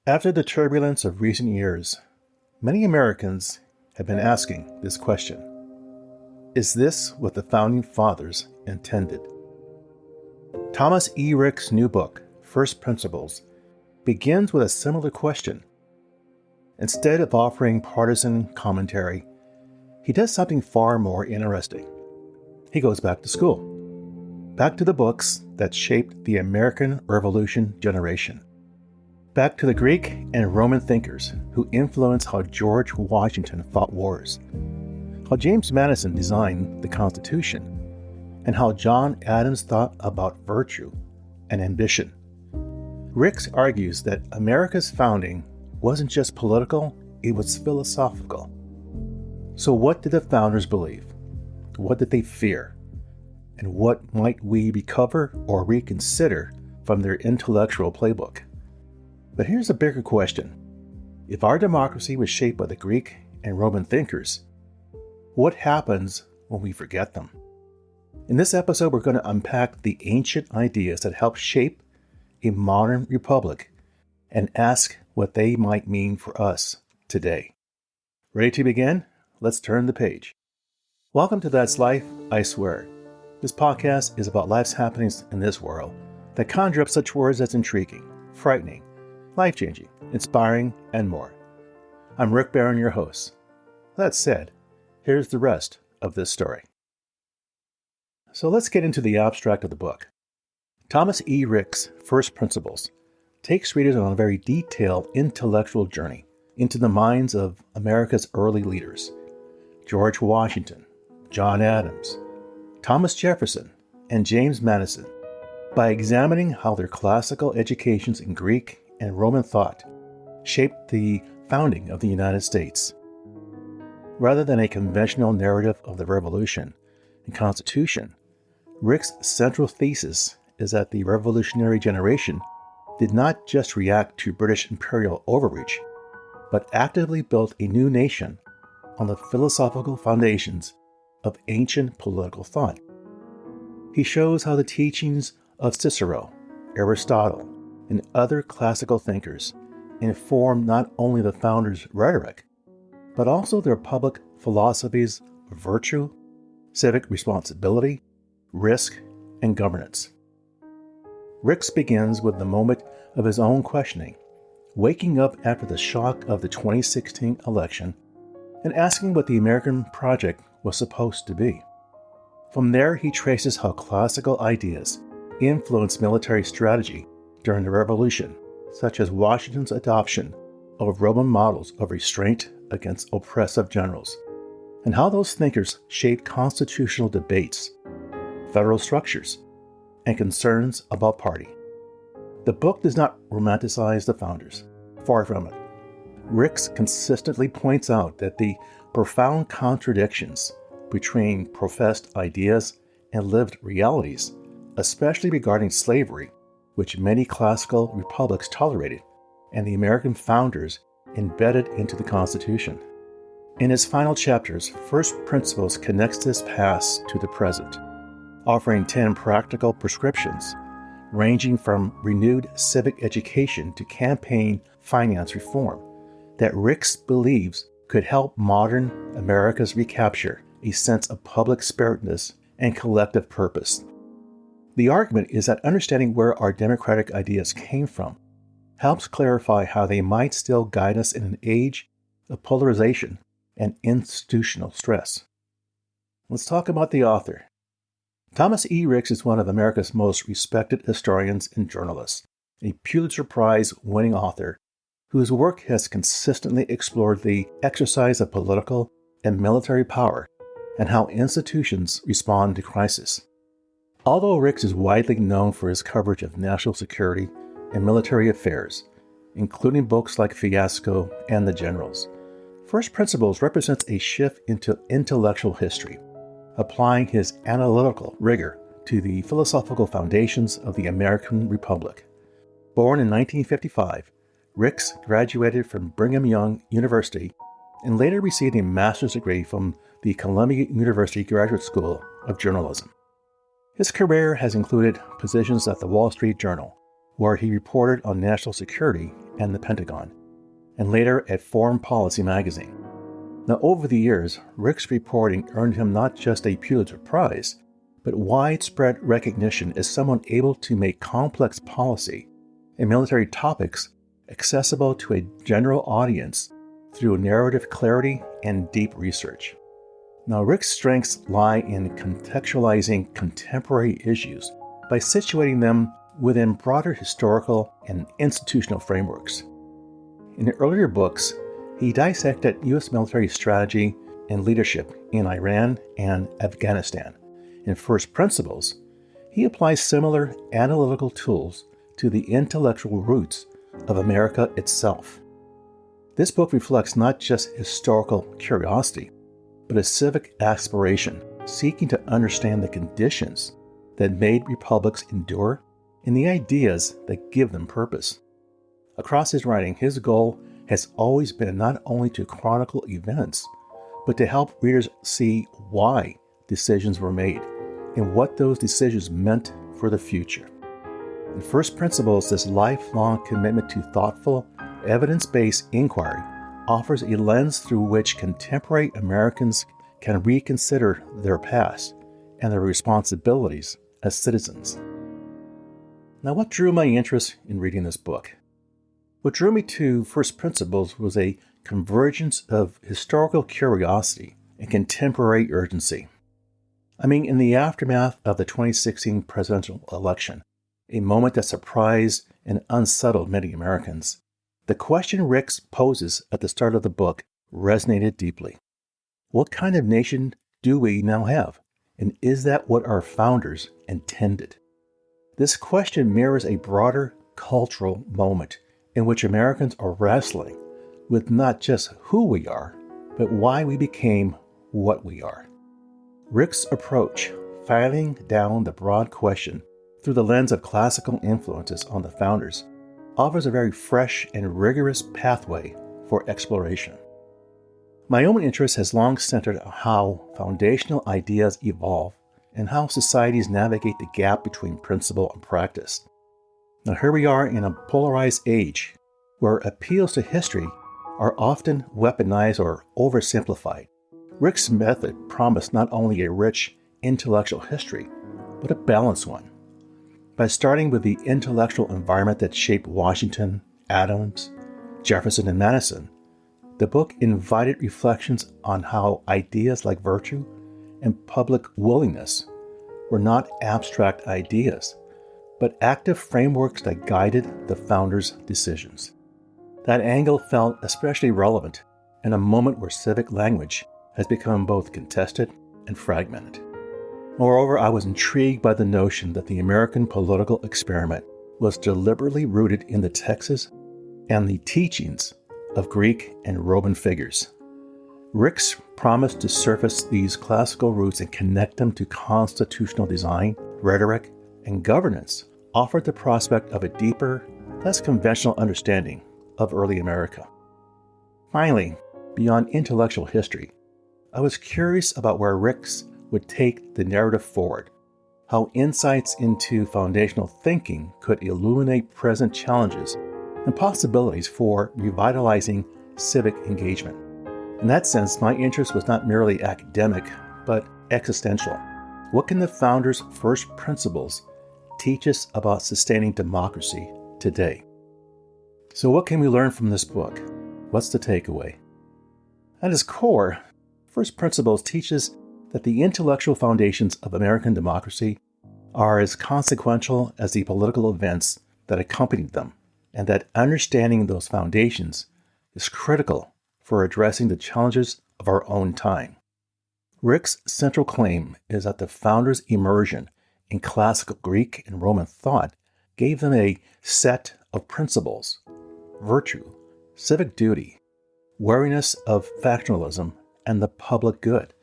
After the turbulence of recent years, many Americans have been asking this question. Is this what the Founding Fathers intended? Thomas E. Ricks' new book, First Principles, begins with a similar question. Instead of offering partisan commentary, he does something far more interesting. He goes back to school, back to the books that shaped the American Revolution generation, back to the Greek and Roman thinkers who influenced how George Washington fought wars, how James Madison designed the Constitution, and how John Adams thought about virtue and ambition. Ricks argues that America's founding wasn't just political, it was philosophical. So what did the founders believe? What did they fear? And what might we recover or reconsider from their intellectual playbook? But here's a bigger question. If our democracy was shaped by the Greek and Roman thinkers, what happens when we forget them? In this episode, we're going to unpack the ancient ideas that helped shape a modern republic and ask what they might mean for us today. Ready to begin? Let's turn the page. Welcome to That's Life, I Swear. This podcast is about life's happenings in this world that conjure up such words as intriguing, frightening, life-changing, inspiring, and more. I'm Rick Barron, your host. That said, here's the rest of this story. So let's get into the abstract of the book. Thomas E. Ricks' First Principles takes readers on a very detailed intellectual journey into the minds of America's early leaders, George Washington, John Adams, Thomas Jefferson, and James Madison, by examining how their classical educations in Greek and Roman thought shaped the founding of the United States. Rather than a conventional narrative of the Revolution and Constitution, Ricks' central thesis is that the revolutionary generation did not just react to British imperial overreach, but actively built a new nation on the philosophical foundations of ancient political thought. He shows how the teachings of Cicero, Aristotle, and other classical thinkers informed not only the founders' rhetoric, but also their public philosophies of virtue, civic responsibility, risk, and governance. Ricks begins with the moment of his own questioning, waking up after the shock of the 2016 election and asking what the American project was supposed to be. From there, he traces how classical ideas influenced military strategy during the Revolution, such as Washington's adoption of Roman models of restraint against oppressive generals, and how those thinkers shaped constitutional debates, federal structures, and concerns about party. The book does not romanticize the founders. Far from it. Ricks consistently points out that the profound contradictions between professed ideas and lived realities, especially regarding slavery, which many classical republics tolerated, and the American founders embedded into the Constitution. In his final chapters, First Principles connects this past to the present, offering 10 practical prescriptions ranging from renewed civic education to campaign finance reform that Ricks believes could help modern Americas recapture a sense of public spiritedness and collective purpose. The argument is that understanding where our democratic ideas came from helps clarify how they might still guide us in an age of polarization and institutional stress. Let's talk about the author. Thomas E. Ricks is one of America's most respected historians and journalists, a Pulitzer Prize-winning author whose work has consistently explored the exercise of political and military power and how institutions respond to crisis. Although Ricks is widely known for his coverage of national security and military affairs, including books like Fiasco and The Generals, First Principles represents a shift into intellectual history, applying his analytical rigor to the philosophical foundations of the American Republic. Born in 1955, Ricks graduated from Brigham Young University and later received a master's degree from the Columbia University Graduate School of Journalism. His career has included positions at the Wall Street Journal, where he reported on national security and the Pentagon, and later at Foreign Policy magazine. Now, over the years, Rick's reporting earned him not just a Pulitzer Prize, but widespread recognition as someone able to make complex policy and military topics accessible to a general audience through narrative clarity and deep research. Now, Rick's strengths lie in contextualizing contemporary issues by situating them within broader historical and institutional frameworks. In earlier books, he dissected U.S. military strategy and leadership in Iran and Afghanistan. In First Principles, he applies similar analytical tools to the intellectual roots of America itself. This book reflects not just historical curiosity, but a civic aspiration seeking to understand the conditions that made republics endure and the ideas that give them purpose. Across his writing, his goal has always been not only to chronicle events, but to help readers see why decisions were made and what those decisions meant for the future. In First Principles, this lifelong commitment to thoughtful, evidence-based inquiry offers a lens through which contemporary Americans can reconsider their past and their responsibilities as citizens. Now, what drew my interest in reading this book? What drew me to First Principles was a convergence of historical curiosity and contemporary urgency. In the aftermath of the 2016 presidential election, a moment that surprised and unsettled many Americans, the question Rick poses at the start of the book resonated deeply. What kind of nation do we now have? And is that what our founders intended? This question mirrors a broader cultural moment in which Americans are wrestling with not just who we are, but why we became what we are. Rick's approach, filing down the broad question through the lens of classical influences on the founders, offers a very fresh and rigorous pathway for exploration. My own interest has long centered on how foundational ideas evolve and how societies navigate the gap between principle and practice. Now, here we are in a polarized age where appeals to history are often weaponized or oversimplified. Rick's method promised not only a rich intellectual history, but a balanced one. By starting with the intellectual environment that shaped Washington, Adams, Jefferson, and Madison, the book invited reflections on how ideas like virtue and public willingness were not abstract ideas, but active frameworks that guided the founders' decisions. That angle felt especially relevant in a moment where civic language has become both contested and fragmented. Moreover, I was intrigued by the notion that the American political experiment was deliberately rooted in the texts and the teachings of Greek and Roman figures. Rick's promise to surface these classical roots and connect them to constitutional design, rhetoric, and governance offered the prospect of a deeper, less conventional understanding of early America. Finally, beyond intellectual history, I was curious about where Rick's would take the narrative forward, how insights into foundational thinking could illuminate present challenges and possibilities for revitalizing civic engagement. In that sense, my interest was not merely academic, but existential. What can the founders' first principles teach us about sustaining democracy today? So what can we learn from this book? What's the takeaway? At its core, First Principles teaches that the intellectual foundations of American democracy are as consequential as the political events that accompanied them, and that understanding those foundations is critical for addressing the challenges of our own time. Rick's central claim is that the founders' immersion in classical Greek and Roman thought gave them a set of principles: virtue, civic duty, wariness of factionalism, and the public good,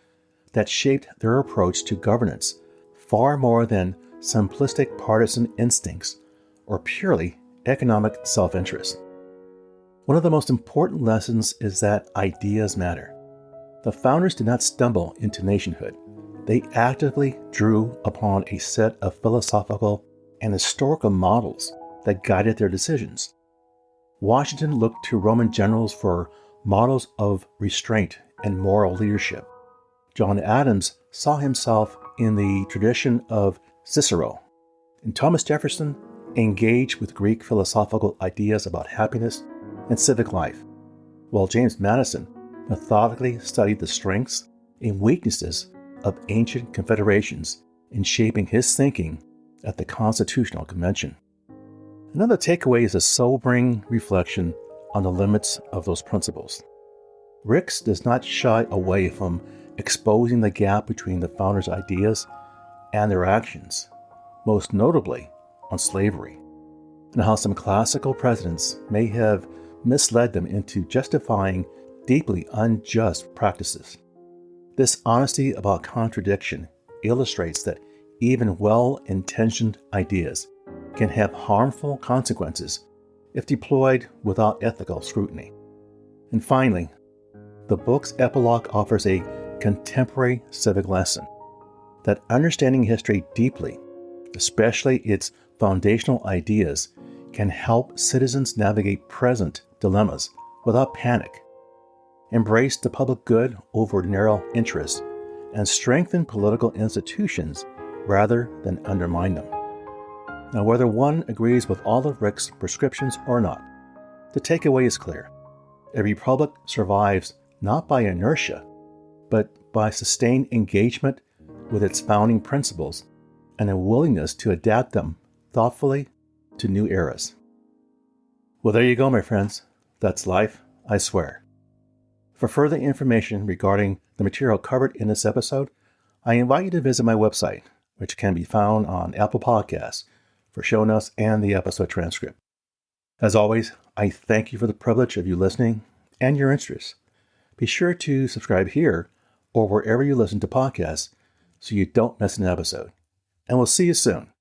that shaped their approach to governance far more than simplistic partisan instincts or purely economic self-interest. One of the most important lessons is that ideas matter. The founders did not stumble into nationhood. They actively drew upon a set of philosophical and historical models that guided their decisions. Washington looked to Roman generals for models of restraint and moral leadership. John Adams saw himself in the tradition of Cicero, and Thomas Jefferson engaged with Greek philosophical ideas about happiness and civic life, while James Madison methodically studied the strengths and weaknesses of ancient confederations in shaping his thinking at the Constitutional Convention. Another takeaway is a sobering reflection on the limits of those principles. Ricks does not shy away from exposing the gap between the founders' ideas and their actions, most notably on slavery, and how some classical presidents may have misled them into justifying deeply unjust practices. This honesty about contradiction illustrates that even well-intentioned ideas can have harmful consequences if deployed without ethical scrutiny. And finally, the book's epilogue offers a contemporary civic lesson that understanding history deeply, especially its foundational ideas, can help citizens navigate present dilemmas without panic, embrace the public good over narrow interests, and strengthen political institutions rather than undermine them. Now, whether one agrees with all of Rick's prescriptions or not, the takeaway is clear. A republic survives not by inertia, but by sustained engagement with its founding principles and a willingness to adapt them thoughtfully to new eras. Well, there you go, my friends. That's life, I swear. For further information regarding the material covered in this episode, I invite you to visit my website, which can be found on Apple Podcasts, for show notes and the episode transcript. As always, I thank you for the privilege of you listening and your interest. Be sure to subscribe here or wherever you listen to podcasts so you don't miss an episode. And we'll see you soon.